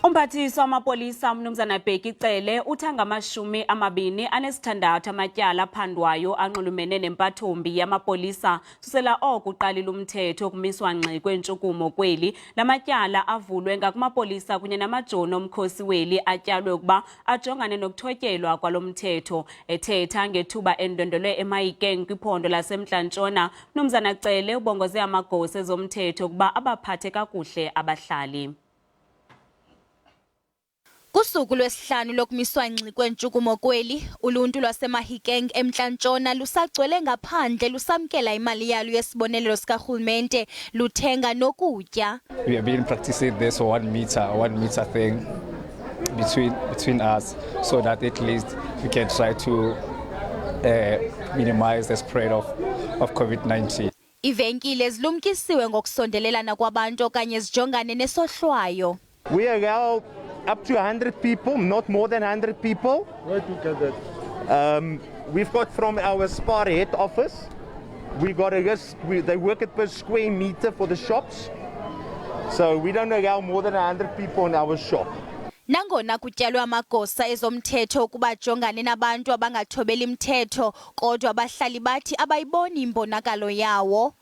UMphathiswa wamapolisa uMnumzana Bheki Cele uthi angamashumi amabini anesithandathu amatyala aphandwayo anxulumene nempathombi yamapolisa susela uqalile umthetho wokumiswa ngxi kweentshukumo kweli Lamatyala avulwe ngakumapolisa kunye namajoni omkhosi weli atyalwe ukuba ajongane nokuthotyelwa kwalo mthetho. Ethetha ngethuba Undwendwele eMahikeng kwiphondo laseMntla-Ntshona, uMnumzana Cele ubongoze amagosa ezomthetho ukuba abaphathe kakuhle abahlali. Kusuku lwesihlanu lokumiswa ngxi kweentshukumo kweli, uluntu lwaseMahikeng eMntla-Ntshona lusagcwele ngaphandle lusamkela imali yalo yesibonelelo sikarhulumente luthenga nokutya. We have been practicing this 1 meter thing between us so that at least we can try to minimize the spread of COVID-19. Ivenkile zilumkisiwe ngokusondelelana kwabantu okanye zijongane nesohlwayo. We allow up to 100 people, not more than 100 people. Where to get that? We've got from our Spar head office. We got a list. They work it per square meter for the shops. So we don't allow more than 100 people in our shop. Nangona kutyalwe amagosa ezomthetho ukuba jongane nabantu abangathobeli mthetho, kodwa abahlali bathi abayiboni imbonakalo yawo.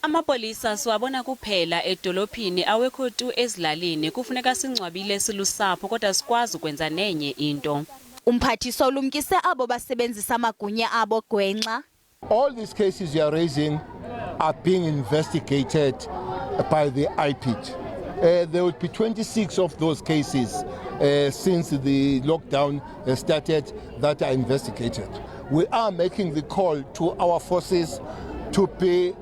Amapolisa siwabona kuphela edolophini awekho tu ezilalini. Kufuneka singcwabile silusapho kodwa sikwazi ukwenza nenye into. UMphathiswa ulumkise abo basebenzisa amagunya abo gwenxa. All these cases you are raising are being investigated by the IPIT. There will be 26 of those cases since the lockdown started that are investigated. We are making the call to our forces to be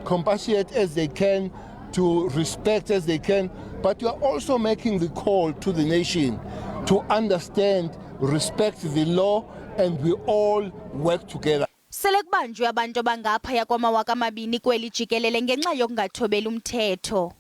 compassionate as they can, to respect as they can, but we are also making the call to the nation to understand, respect the law, and we all work together. Sele kubanjwe abantu abangaphaya kwamawaka amabini kweli jikelele ngenxa yokungathobeli umthetho.